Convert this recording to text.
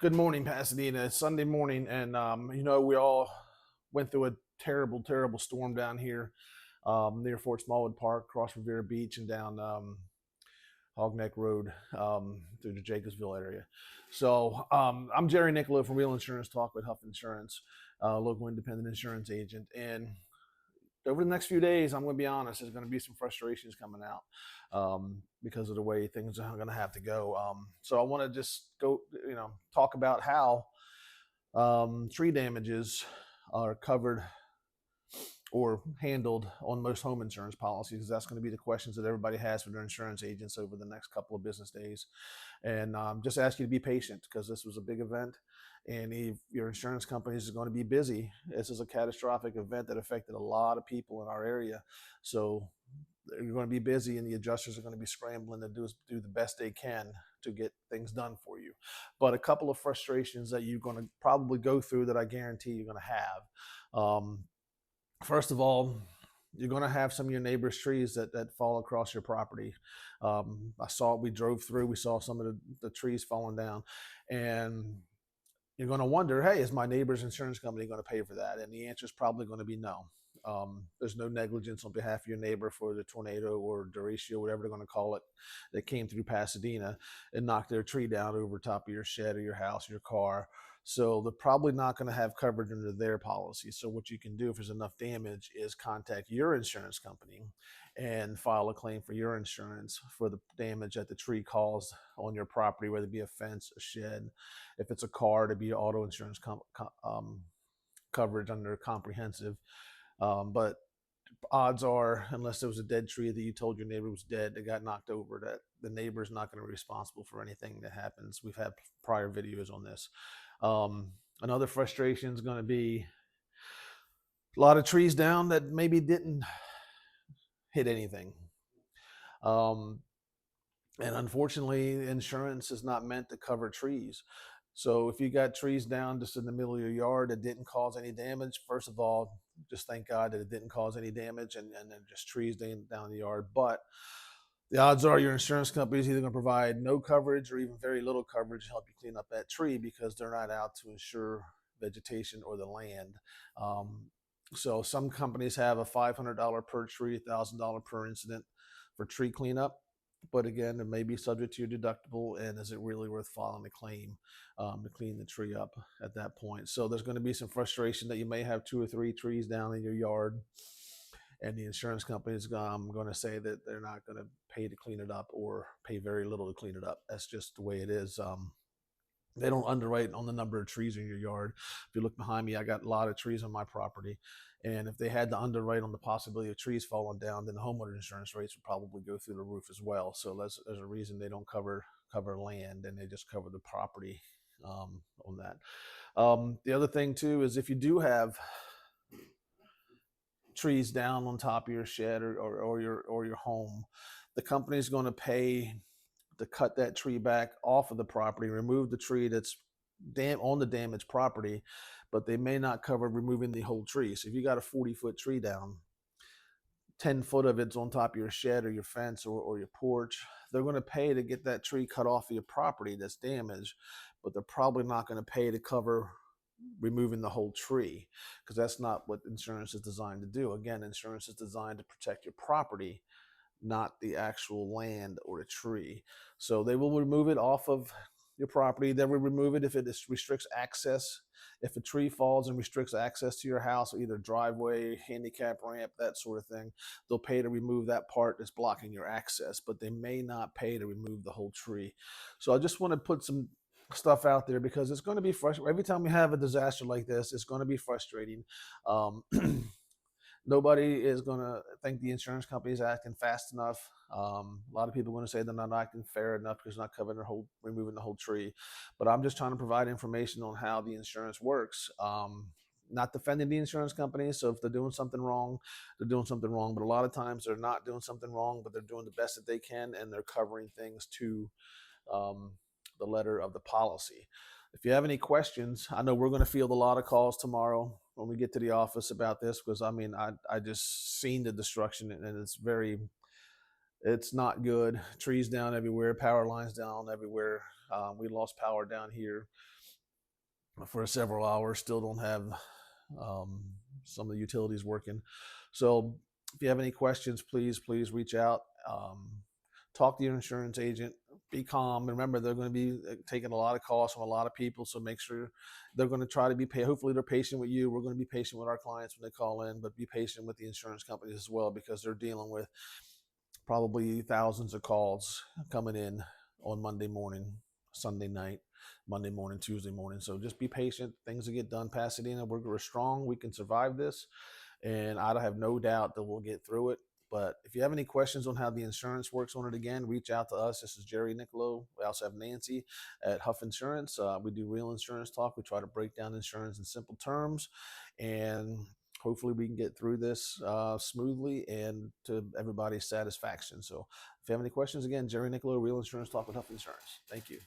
Good morning, Pasadena. It's Sunday morning, and we all went through a terrible, terrible storm down here near Fort Smallwood Park, across Revere Beach, and down Hog Neck Road through the Jacobsville area. So I'm Jerry Niccolo from Real Insurance Talk with Huff Insurance, local independent insurance agent, and over the next few days, I'm going to be honest, there's going to be some frustrations coming out because of the way things are going to have to go. So I want to just go, talk about how tree damages are covered or handled on most home insurance policies. That's going to be the questions that everybody has for their insurance agents over the next couple of business days. And just ask you to be patient because this was a big event. And if your insurance company is going to be busy, this is a catastrophic event that affected a lot of people in our area. So you're going to be busy, and the adjusters are going to be scrambling to do the best they can to get things done for you. But a couple of frustrations that you're going to probably go through that I guarantee you're going to have. First of all, you're going to have some of your neighbors' trees that fall across your property. We drove through, we saw some of the trees falling down, and you're going to wonder, hey, is my neighbor's insurance company going to pay for that? And the answer is probably going to be no. There's no negligence on behalf of your neighbor for the tornado or derecho, whatever they're going to call it, that came through Pasadena and knocked their tree down over top of your shed or your house or your car. So they're probably not going to have coverage under their policy. So what you can do if there's enough damage is contact your insurance company and file a claim for your insurance for the damage that the tree caused on your property, whether it be a fence, a shed, if it's a car, to be auto insurance coverage under comprehensive. But odds are, unless there was a dead tree that you told your neighbor was dead that got knocked over, that the neighbor's not going to be responsible for anything that happens. We've had prior videos on this. Another frustration is going to be a lot of trees down that maybe didn't hit anything. Um, and unfortunately, insurance is not meant to cover trees. So if you got trees down just in the middle of your yard that didn't cause any damage, first of all, just thank God that it didn't cause any damage and then just trees down the yard. But the odds are your insurance company is either going to provide no coverage or even very little coverage to help you clean up that tree because they're not out to insure vegetation or the land. Um, so some companies have a $500 per tree, $1,000 per incident for tree cleanup. But again, it may be subject to your deductible, and is it really worth filing a claim to clean the tree up at that point? So there's going to be some frustration that you may have 2 or 3 trees down in your yard, and the insurance company is going to say that they're not going to pay to clean it up or pay very little to clean it up. That's just the way it is. They don't underwrite on the number of trees in your yard. If you look behind me, I got a lot of trees on my property. And if they had to underwrite on the possibility of trees falling down, then the homeowner insurance rates would probably go through the roof as well. So there's a reason they don't cover land, and they just cover the property on that. The other thing too is if you do have trees down on top of your shed or your home, the company's going to pay to cut that tree back off of the property, remove the tree that's on the damaged property, but they may not cover removing the whole tree. So if you got a 40-foot tree down, 10 foot of it's on top of your shed or your fence or your porch, they're going to pay to get that tree cut off of your property that's damaged, but they're probably not going to pay to cover removing the whole tree because that's not what insurance is designed to do. Again, insurance is designed to protect your property, not the actual land or the tree. So they will remove it off of your property. They will remove it if it restricts access. If a tree falls and restricts access to your house, either driveway, handicap ramp, that sort of thing, they'll pay to remove that part that's blocking your access, but they may not pay to remove the whole tree. So I just want to put some stuff out there because it's going to be frustrating. Every time we have a disaster like this, it's going to be frustrating. Um, Nobody is going to think the insurance company is acting fast enough. A lot of people are going to say they're not acting fair enough because they're not covering removing the whole tree. But I'm just trying to provide information on how the insurance works. Not defending the insurance company. So if they're doing something wrong, they're doing something wrong. But a lot of times they're not doing something wrong, but they're doing the best that they can, and they're covering things to um, the letter of the policy. If you have any questions, I know we're going to field a lot of calls tomorrow when we get to the office about this because I just seen the destruction, and it's not good. Trees down everywhere, power lines down everywhere. We lost power down here. for several hours. Still don't have um, some of the utilities working. So if you have any questions, please reach out. Talk to your insurance agent. Be calm. Remember, they're going to be taking a lot of calls from a lot of people, so make sure they're going to try to be patient. Hopefully, they're patient with you. We're going to be patient with our clients when they call in, but be patient with the insurance companies as well, because they're dealing with probably thousands of calls coming in on Monday morning, Sunday night, Monday morning, Tuesday morning. So just be patient. Things will get done. Pasadena, we're strong. We can survive this. And I have no doubt that we'll get through it. But if you have any questions on how the insurance works on it, again, reach out to us. This is Jerry Nicolo. We also have Nancy at Huff Insurance. We do real insurance talk. We try to break down insurance in simple terms. And hopefully we can get through this smoothly and to everybody's satisfaction. So if you have any questions, again, Jerry Nicolo, Real Insurance Talk with Huff Insurance. Thank you.